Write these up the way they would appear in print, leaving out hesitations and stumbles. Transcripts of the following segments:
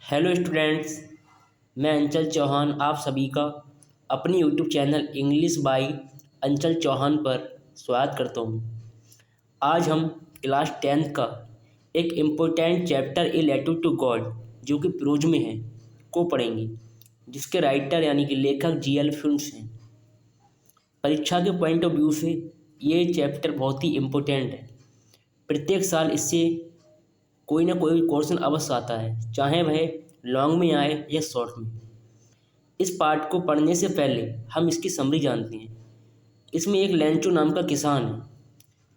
Hello students. मैं अंचल चौहान आप सभी का अपनी यूट्यूब चैनल इंग्लिश बाय अंचल चौहान पर स्वागत करता हूँ। आज हम क्लास 10th का एक important chapter A letter to God जो कि प्रोज में है को पढ़ेंगे, जिसके राइटर यानी कि लेखक जी.एल. फिल्म्स हैं। परीक्षा के पॉइंट ऑफ व्यू से ये चैप्टर बहुत ही इम्पोर्टेंट है। प्रत्येक साल इससे कोई ना कोई क्वेश्चन अवश्य आता है, चाहे वह लॉन्ग में आए या शॉर्ट में। इस पार्ट को पढ़ने से पहले हम इसकी समरी जानते हैं। इसमें एक लेंचो नाम का किसान है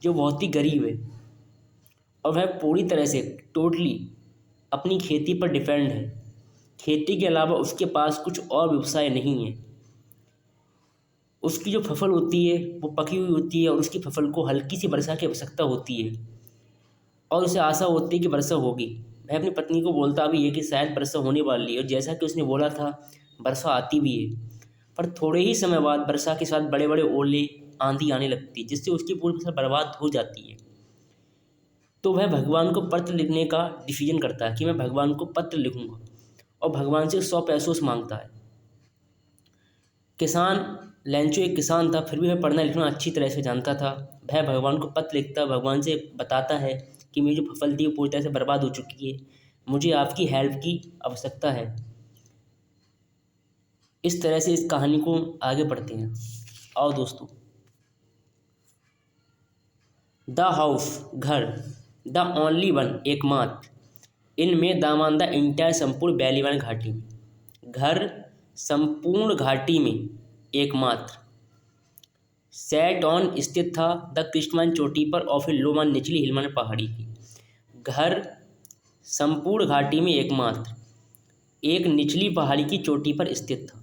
जो बहुत ही गरीब है और वह पूरी तरह से टोटली अपनी खेती पर डिपेंड है। खेती के अलावा उसके पास कुछ और व्यवसाय नहीं है। उसकी जो फसल होती है वो पकी हुई होती है और उसकी फसल को हल्की सी वर्षा की आवश्यकता होती है और उसे आशा होती है कि वर्षा होगी। वह अपनी पत्नी को बोलता भी है कि शायद वर्षा होने वाली है और जैसा कि उसने बोला था वर्षा आती भी है, पर थोड़े ही समय बाद वर्षा के साथ बड़े बड़े ओले आंधी आने लगती है, जिससे उसकी पूरी फसल बर्बाद हो जाती है। तो वह भगवान को पत्र लिखने का डिसीजन करता है कि मैं भगवान को पत्र लिखूंगा और भगवान से 100 पैसों मांगता है। किसान लेंचो एक किसान था, फिर भी वह पढ़ना लिखना अच्छी तरह से जानता था। वह भगवान को पत्र लिखता, भगवान से बताता है कि मेरी जो फसल थी वो पूरी तरह से बर्बाद हो चुकी है, मुझे आपकी हेल्प की आवश्यकता है। इस तरह से इस कहानी को आगे पढ़ते हैं। आओ दोस्तों। द हाउस घर, द ओनली वन एकमात्र, इनमें दामांदा इंटायर संपूर्ण बैलीवान घाटी में, घर संपूर्ण घाटी में एकमात्र। सेट ऑन स्थित था द क्रिस्टमान चोटी पर और फिर लोमान निचली हिलमान पहाड़ी की। घर संपूर्ण घाटी में एकमात्र एक निचली पहाड़ी की चोटी पर स्थित था।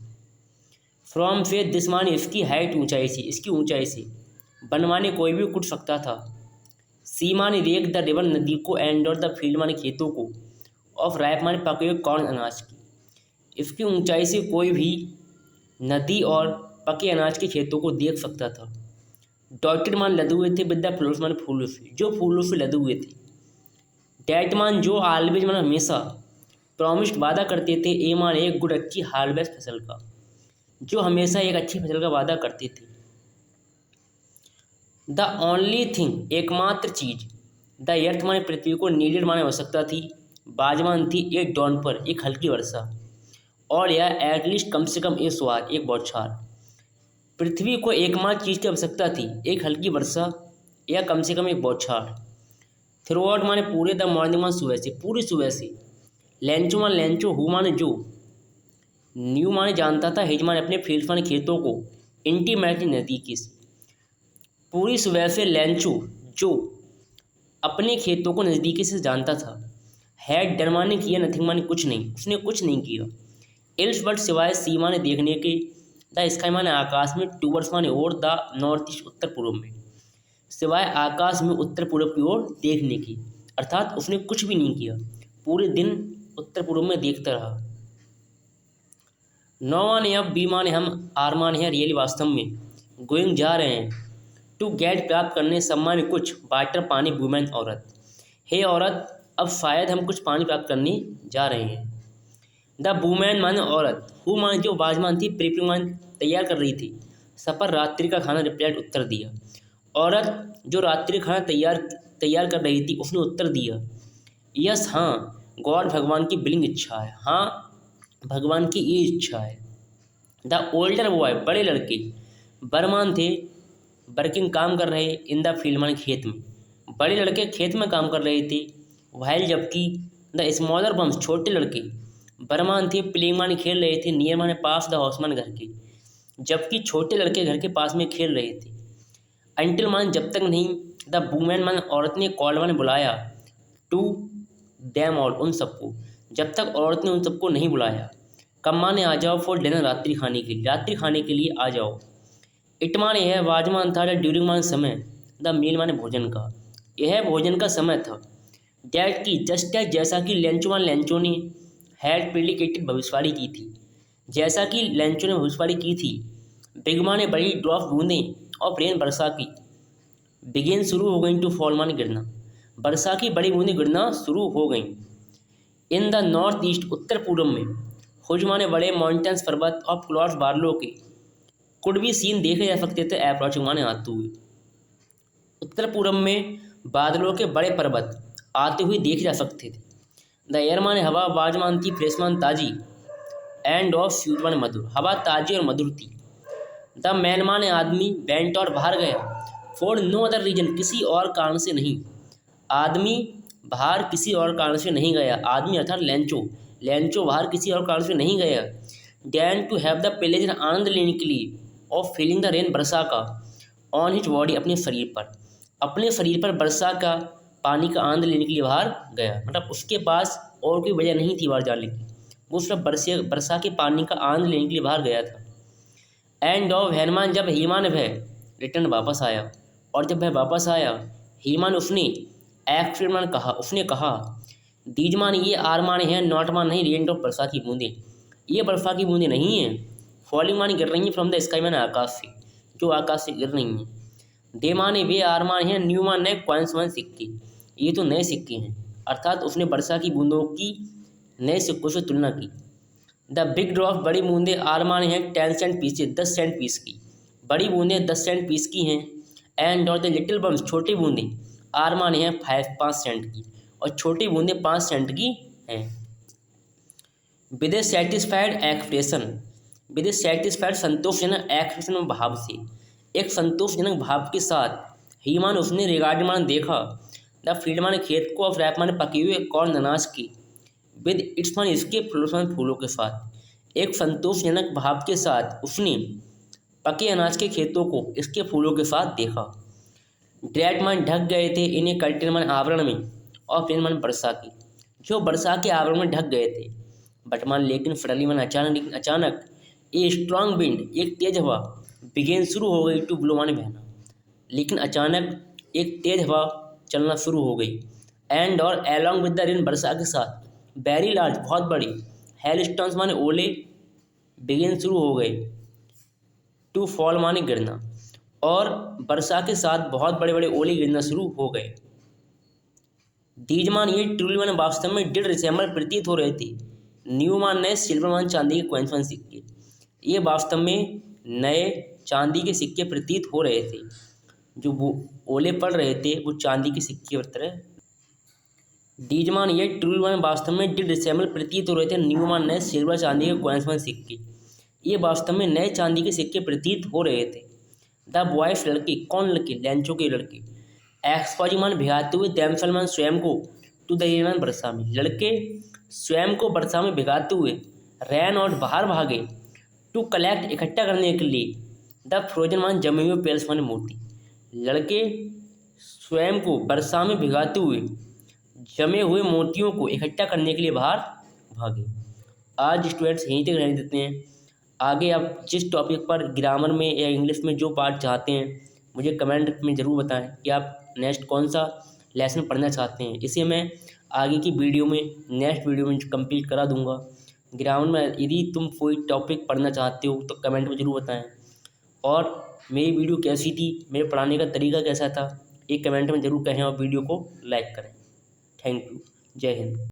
फ्रॉम फेथ दिस माने इसकी हाइट ऊंचाई से, इसकी ऊंचाई से। वन माने कोई भी कुट सकता था। सी माने रेक द रिवर नदी को, एंड और द फील्ड माने खेतों को, ऑफ राइप माने पके हुए कॉर्न अनाज की। इसकी ऊंचाई से कोई भी नदी और पके अनाज के खेतों को देख सकता था। डॉटेड मान लदे हुए थे, विद द फ्लोर्स मान फूलों से, जो फूलों से लदे हुए थे। डैट मान जो, ऑलवेज मान हमेशा, प्रॉमिस्ड वादा करते थे, ए मान एक गुड अच्छी हार्वेस्ट फसल का, जो हमेशा एक अच्छी फसल का वादा करते थे। द ओनली थिंग एकमात्र चीज, द अर्थ माने पृथ्वी को, नीडेड माने आवश्यकता थी, बाजमान थी, एक डॉन पर एक हल्की वर्षा, और यह एटलीस्ट कम से कम एक स्वार एक बौछार। पृथ्वी को एकमात्र चीज़ की आवश्यकता थी, एक हल्की वर्षा या कम से कम एक बौछार। थ्रू आउट माने पूरे, द मॉर्निंग मान सुबह से, पूरी सुबह से। लेंचो मान लेंचो, हु माने जो, न्यू माने जानता था, हिज माने अपने, फील्ड माने खेतों को, इंटीमेटली नज़दीकी से। पूरी सुबह से लेंचो जो अपने खेतों को नज़दीकी से जानता था। हैड डन माने किया, नथिंग माने कुछ नहीं, उसने कुछ नहीं किया। एल्स बट सिवाय, सी माने देखने के, द स्काई माने आकाश में, टूवर्ड्स माने और, द नॉर्थ ईस्ट उत्तर पूर्व में, सिवाय आकाश में उत्तर पूर्व की ओर देखने की। अर्थात उसने कुछ भी नहीं किया, पूरे दिन उत्तर पूर्व में देखता रहा। नो माने अब, बी माने हम, आर माने है रियली वास्तव में, गोइंग जा रहे हैं, टू गेट प्राप्त करने, सम्मान कुछ, वाटर पानी, वुमेन औरत, हे औरत अब शायद हम कुछ पानी प्राप्त करने जा रहे हैं। द वुमेन माने औरत, हु माने जो, बाजमान थी, प्रिपरिंग माने तैयार कर रही थी, सपर रात्रि का खाना, रिप्लाइड उत्तर दिया। औरत जो रात्रि खाना तैयार कर रही थी उसने उत्तर दिया, यस हाँ, गॉड भगवान की बिलिंग इच्छा है, हाँ भगवान की ये इच्छा है। द ओल्डर बॉय बड़े लड़के, बरमान थे, वर्किंग काम कर रहे, इन द फील्ड माने खेत में, बड़े लड़के खेत में काम कर रहे थे। वाइल जबकि, द स्मॉलर बम्स छोटे लड़के, बरमान थे, प्लेइंग माने खेल रहे थे, नियर माने पास, द हाउस माने घर के, जबकि छोटे लड़के घर के पास में खेल रहे थे। अंटिल माने जब तक नहीं, द वुमेन माने औरत ने, कॉल्ड माने बुलाया, टू देम ऑल उन सबको, जब तक औरत ने उन सबको नहीं बुलाया। कम माने आ जाओ, फॉर डिनर रात्रि खाने के लिए, रात्रि खाने के लिए आ जाओ। इट माने यह, वाजमान था, ड्यूरिंग माने समय, द मील माने भोजन का, यह भोजन का समय था। डैट की जस्ट एज जैसा कि, लेंचो मान लेंचो ने, हैड प्रिडिकेटेड भविष्यवाणी की थी, जैसा कि लेंचो ने भविष्यवाणी की थी। बिगमा ने बड़ी, ड्रॉप बूंदें, और रेन वर्षा की, बिगेन शुरू हो गई, टू फॉल माने गिरना, वर्षा की बड़ी बूंदें गिरना शुरू हो गईं। इन द नॉर्थ ईस्ट, उत्तर पूर्व में, हुज माने बड़े, माउंटेन्स पर्वत, ऑफ क्लाउड्स बादलों के, कुड भी सीन देखे जा सकते थे, अप्रोचिंग माने आते हुए। उत्तर पूर्व में बादलों के बड़े पर्वत आते हुए देखे जा सकते थे। द एयर माने हवा, वाजमान थी, फ्रेश मान ताजी, एंड ऑफ स्वीट माने मधुर, हवा ताजी और मधुर थी। द मैन माने आदमी, वेंट और बाहर गया, फॉर नो अदर रीजन किसी और कारण से नहीं, आदमी बाहर किसी और कारण से नहीं गया, आदमी अर्थात लेंचो, लेंचो बाहर किसी और कारण से नहीं गया। Than to have the pleasure, आनंद लेने के लिए, ऑफ फीलिंग द रेन, वर्षा का, ऑन हिज बॉडी, अपने शरीर पर वर्षा का पानी का आनंद लेने के लिए बाहर गया। मतलब उसके पास और कोई वजह नहीं थी बाहर जाने की, वो सिर्फ वर्षा के पानी का आनंद लेने के लिए बाहर गया था। एंड ऑफ हेनमान, जब हीमान वह रिटर्न वापस आया, और जब वह वापस आया, हीमान उसने, एक्समान कहा, उसने कहा, दीज मान ये, आर माने हैं, नॉट मान नहीं, रेन ड्रॉप वर्षा की बूंदें, ये वर्षा की बूंदें नहीं हैं, फॉलिंग माने गिर रही हैं, फ्रॉम द स्काई माने आकाश से, जो आकाश से गिर रही हैं। दे माने वे, आर माने हैं, न्यू मान नए, कॉइन्स मान सिक्के, ये तो नए सिक्के हैं, अर्थात उसने वर्षा की बूंदों की नए सिक्कों से तुलना की। द बिग ड्रॉप, बड़ी बूंदें, आर माने हैं 10 सेंट पीस, 10 सेंट पीस की, बड़ी बूंदें 10 सेंट पीस की हैं। एंड और द लिटिल बम्स, छोटी बूंदें, आर माने हैं 5 सेंट की, और छोटी बूंदें 5 सेंट की हैं। With A satisfied expression, with A satisfied संतोषजनक, एक्सप्रेशन भाव से, एक संतोषजनक भाव के साथ, ही मान उसने, रिगार्ड मान देखा, द फील्ड माने खेत को, ऑफ रैप माने पके हुए, कॉर्न अनाज की, विद इट्स मान इसके, फ्लोर्स मान फूलों के साथ, एक संतोषजनक भाव के साथ उसने पके अनाज के खेतों को इसके फूलों के साथ देखा। ड्रैट मान ढक गए थे, इन्हें कर्टेन मान आवरण में, और प्लेन मान वर्षा की, जो वर्षा के आवरण में ढक गए थे। बट मान लेकिन, सडनली मान अचानक, लेकिन अचानक, ए स्ट्रॉन्ग विंड, एक तेज हवा, बिगेन शुरू हो गई, टू ब्लो माने बहना, लेकिन अचानक एक तेज हवा चलना शुरू हो गई। एंड और एलॉन्ग विद द रेन, वर्षा के साथ, वेरी लार्ज, बहुत बड़ी, हेल स्टोन्स माने ओले, बिगेन शुरू हो गए, टू फॉल माने गिरना, और वर्षा के साथ बहुत बड़े बड़े ओले गिरना शुरू हो गए। दीज मान ये, ट्रूली मान वास्तव में, डिड रिसेंबल प्रतीत हो रहे थे, न्यू मान नए, सिल्वर मान चांदी के कॉइन्स मान सिक्के, ये वास्तव में नए चांदी के सिक्के प्रतीत हो रहे थे, जो वो ओले पड़ रहे थे वो चांदी के सिक्के की तरह। डीज मान ये, ट्रूली मान वास्तव में, डिड रिसेंबल प्रतीत हो रहे थे, न्यू मान नए, सिल्वर चांदी के कॉइन्स मान सिक्के, ये वास्तव में नए चांदी के सिक्के प्रतीत हो रहे थे। द बॉयज, लड़के, कौन लड़के, लैंचो के लड़के, एक्सपॉजी मान भिगाते हुए, दैमसेल मान स्वयं को, टू द रेन मान वर्षा में, लड़के स्वयं को वर्षा में भिगाते हुए, रैन और बाहर भागे, टू कलेक्ट इकट्ठा करने के लिए, द फ्रोजन मान जमे हुए, पेल्स मान मोती, लड़के स्वयं को वर्षा में भिगाते हुए जमे हुए मोतियों को इकट्ठा करने के लिए बाहर भागे। आज स्टूडेंट्स यहीं तक रहने देते हैं। आगे आप जिस टॉपिक पर ग्रामर में या इंग्लिश में जो पार्ट चाहते हैं मुझे कमेंट में ज़रूर बताएं कि आप नेक्स्ट कौन सा लेसन पढ़ना चाहते हैं, इसे मैं आगे की वीडियो में, नेक्स्ट वीडियो में कंप्लीट करा दूंगा। ग्रामर में यदि तुम कोई टॉपिक पढ़ना चाहते हो तो कमेंट में ज़रूर बताएं, और मेरी वीडियो कैसी थी, मेरे पढ़ाने का तरीका कैसा था, एक कमेंट में ज़रूर कहें, और वीडियो को लाइक करें। Thank you. जय हिंद।